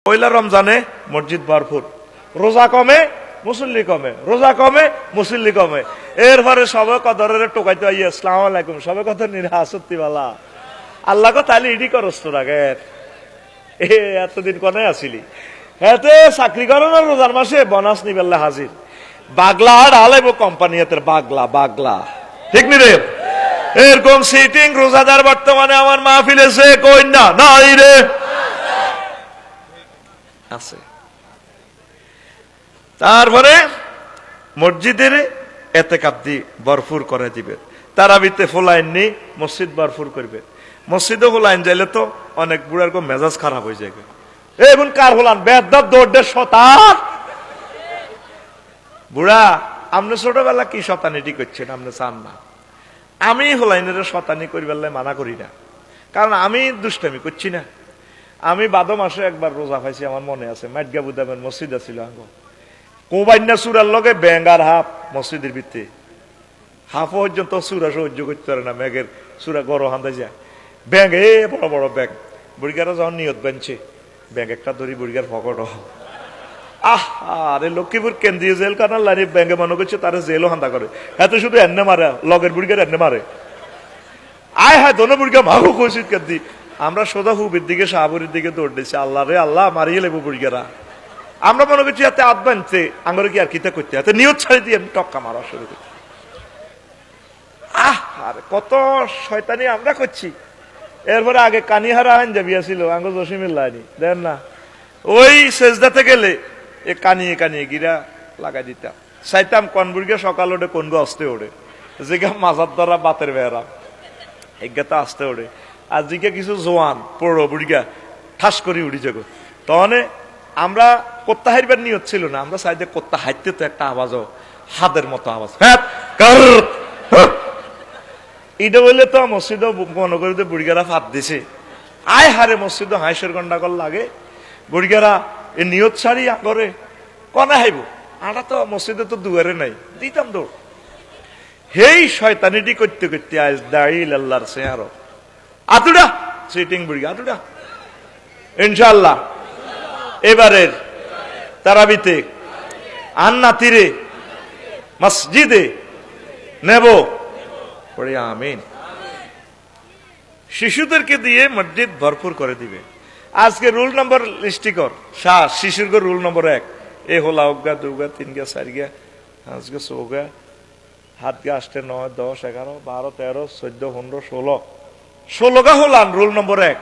পয়লা রমজানে মসজিদ ভরপুর, রোজা কমে মুসল্লি কমে, রোজা কমে মুসল্লি কমে। এরপরে সবে কদরের টোকাইতে আইয়া আসসালামু আলাইকুম, সবে কদর নিরা সত্যি বালা আল্লাহ কো তাহলে ইডি করস তোর আগে এতদিন কনে আসিলি এতে চাকরি করো না রোজার মাসে বোনাস নিবেল্লা হাজির বাগলা আর আলাইব কোম্পানি এতের বাগলা বাগলা ঠিক নি রে? এরকম সিটিং রোজাদার বর্তমানে আমার মাহফিলে সে কই না নাই রে আছে। তারপরে মসজিদের এতেকাব দি ভরপুর করে দিবে, তারাবিতে ফুলাইননি মসজিদ ভরপুর করবে। মসজিদে ফুলাইন যাইলে তো অনেক বুড়ার মেজাজ খারাপ হয়ে যায়, এখন কার হলান বেদব দৌড়ে শতান বুড়া আপনি ছোটবেলা কি শতানিটি করছেন আপনি চান না, আমি হলাইনের শতানি করিবেলে মানা করি না, কারণ আমি দুষ্টামি করছি না। আমি বাদ মাসে একবার রোজা পাইছি, আমার মনে আছে, মাটগা বুদামের মসজিদ আছিল আঙ্গ কোবাইন্যা চূড়ার লগে ব্যাঙ্গার হাফ মসজিদের ভিত্তি হাফ পর্যন্ত চূড়া সহ্য করতে পারে না, ব্যাগের চূড়া গড় হান্দাই যায় ব্যাঙ্গ এ বড় বড় ব্যাগ। বুড়িগারা যখন নিয়ত বানছে ব্যাগ একটা ধরি বুড়িগার ফকট আরে লক্ষ্মীপুর কেন্দ্রীয় জেল কানার লাইনে ব্যাঙ্গে মনে করছে তারা জেলও হান্দা করে, এত শুধু এনে মারে লগের বুড়িগার এনে মারে আয় হায় দোনো বুড়িগা মাগো কইছিত কেন্দ্রি আমরা সোজা হুবের দিকে শাহপুরের দিকে দৌড় দিয়েছি, আল্লাহ রে আল্লাহ মারিয়ে লেবো বুড়িগারা। আমরা মনে করছি এতে আত বানছে আঙ্গরে কি আর কিতা করতে এতে নিয়ত ছাড়ি দিয়ে আমি টক্কা মারা শুরু করছি। আরে কত শয়তানি আমরা করছি। এরপরে আগে কানিহারা আইন যাবিয়া ছিল আঙ্গ জসিমের লাইনি দেন না, ওই সেজদাতে গেলে এ কানিয়ে কানিয়ে গিরা লাগাই দিতাম, চাইতাম কোন বুড়িগা সকাল ওঠে কোন গো আসতে ওঠে, যেগা মাজার ধরা বাতের বেড়া এগা তো আসতে ওঠে, আর জিগা কিছু জোয়ান পড়ো বুড়িগা ঠাস করে উড়ি যাগো। তখন আমরা কোত্তা হাইবার নিয়ত ছিল না, আমরা চাইতে কোত্তা হাইতে তো একটা আওয়াজও হাতের মতো আওয়াজ এটা বললে তো মসজিদ মনে করে বুড়িগারা ফাঁদ দিছে, আয় হারে মসজিদ হাইসের গন্ডাগল লাগে বুড়িগারা এ নিয়ত ছাড়ি করে কনে হাইব আটা তো মসজিদে তো দুয়ারে নাই দিতাম দৌড়। হেই শয়তানিটি করতে করতে আজ দাঁড়িয়ে আল্লাহর সে আরো আতুডা সিটিং বুড়ি আতুডা ইনশাআল্লাহ এবারের তারাবিতে আন্না তীরে মসজিদে নেব পড়ে আমিন। শিশুদেরকে দিয়ে মসজিদ ভরপুর করে দিবে। আজকে রুল নম্বর লিস্টি কর শিশুর রুল নম্বর 1 এ হলা অজ্ঞা 2 গা 3 গা 4 গা 5 গা 6 গা 7 গা 8 9 10 11 12 13 14 15 16 গা হলান রুল নম্বর 1।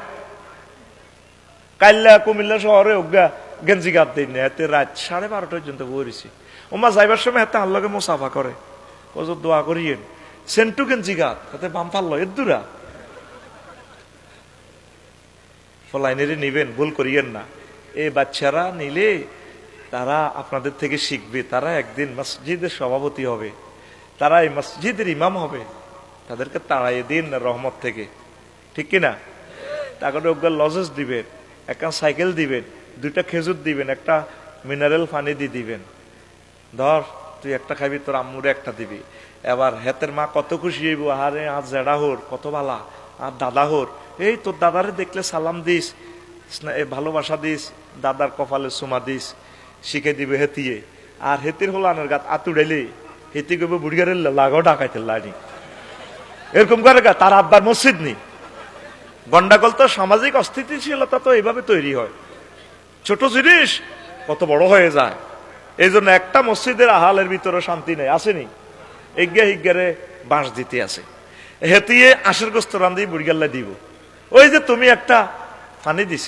কাল্লা কুমিল্লা শহরে অজ্ঞা গেঞ্জি গাত দিন এতে রাত 12:30 পর্যন্ত বইছি, ওমা যাইবার সময় হাতে আল্লাহকে মুসাফা করে ও দোয়া করিয়েন সেন্টু গেঞ্জি গাত হাতে বাম পাল্লো এর দূরা ফলাইনেরে নিবেন, ভুল করিয়েন না। এই বাচ্চারা নিলে তারা আপনাদের থেকে শিখবে, তারা একদিন মসজিদের সভাপতি হবে, তারা এই মসজিদের ইমাম হবে, তাদেরকে তাড়াইয়ে দিন না রহমত থেকে, ঠিক কিনা? তাকে ওগুলো লজেস দিবেন, একটা সাইকেল দিবেন, 2টা খেজুর দিবেন, একটা মিনারেল পানি দিয়ে দিবেন, ধর তুই একটা খাবি তোর আম্মুরে একটা দিবি। এবার হেতের মা কত খুশি হইব, আরে আজ জেডা হোর কত ভালা, আর দাদা হোর এই তোর দাদারে দেখলে সালাম দিস, ভালোবাসা দিস, দাদার কপালে সুমা দিস, শিখে দিবে হেতিয়ে। আর হেতির হলো আনের গাত আতুড়াইলে হেতি করবে বুড়িগারের লাগাও ডাকাইতে লানি এরকম করে গা তার আব্বার মসজিদ নেই। গন্ডাগোল তো সামাজিক অস্থিতিশীলতা তো এইভাবে তৈরি হয়, ছোট জিনিস কত বড় হয়ে যায়। এই জন্য একটা মসজিদের আহালের ভিতরে শান্তি নেই, আসেনি এগিয়া হিগারে বাঁশ দিতে আছে, হেতিয়ে আশের গোস্ত রান্ধি বুড়িগাল্লা দিব। ওই যে তুমি একটা পানি দিছ,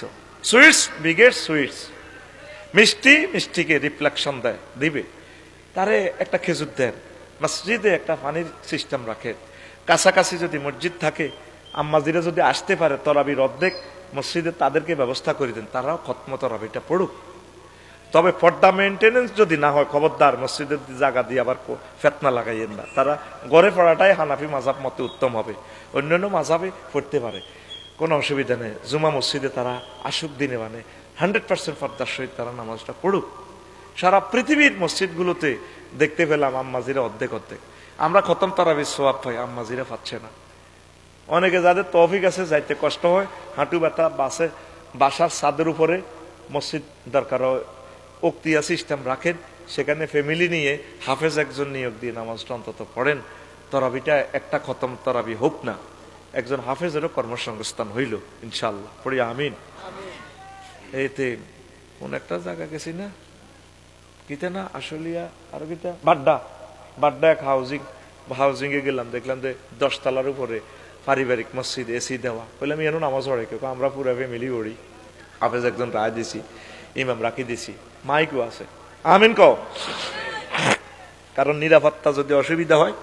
সুইটস বিগেট সুইটস, মিষ্টি মিষ্টিকে রিফ্লেকশন দেয় দিবে, তারে একটা খেজুর দেন, মসজিদে একটা পানির সিস্টেম রাখে, কাছাকাছি যদি মসজিদ থাকে আম্মাজিরা যদি আসতে পারে তরাবির অর্ধেক মসজিদে তাদেরকে ব্যবস্থা করে দেন, তারাও খতম তরাবিটা পড়ুক। তবে পর্দা মেনটেনেন্স যদি না হয় খবরদার মসজিদের জায়গা দিয়ে আবার ফেতনা লাগাইয়েন না, তারা ঘরে পড়াটাই হানাফি মাযহাব মতে উত্তম হবে, অন্যান্য মাযহাবে পড়তে পারে কোনো অসুবিধা নেই। জুমা মসজিদে তারা আসুক দিনে মানে 100% পর্দার সহিত তারা নামাজটা পড়ুক। সারা পৃথিবীর মসজিদগুলোতে দেখতে পেলাম আম্মাজিরা অর্ধেক অর্ধেক, আমরা খতম তারাবির সওয়াব পাই, আম্মাজিরা পাচ্ছে না। অনেকে যাদের তৌফিক আছে যাইতে কষ্ট হয়, হাঁটু ব্যথা, বাসার ছাদের উপরে মসজিদ দরকার উক্তিয়া সিস্টেম রাখেন, সেখানে ফ্যামিলি নিয়ে হাফেজ একজন নিয়োগ দিয়ে নামাজটা অন্তত পড়েন। তরাবিটা একটা খতম তরাবি হোক না, একজন হাফেজেরও কর্মসংস্থান হইল ইনশাল্লাহ। পড়ি আমিন। এতে কোন একটা জায়গা গেছি না, কিতে না আশুলিয়া আর কিটা বাড্ডা এক হাউজিং এ গেলাম, দেখলাম যে 10 তলার উপরে পারিবারিক মসজিদ, এসি দেওয়া। বললাম এর নামাজ পড়ে কেউ? আমরা পুরা ফ্যামিলি পড়ি। হাফেজ একজন রায় দিছি, ইমাম রাখি দিছি, মাইকও আছে। আমিন কও। কারণ নিরাপত্তা যদি অসুবিধা হয়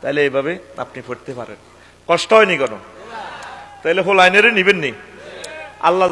তাহলে এইভাবে আপনি পড়তে পারেন, কষ্ট হয়নি কোনো। তাহলে হোলাইনেরই নিবেন নি আল্লাহ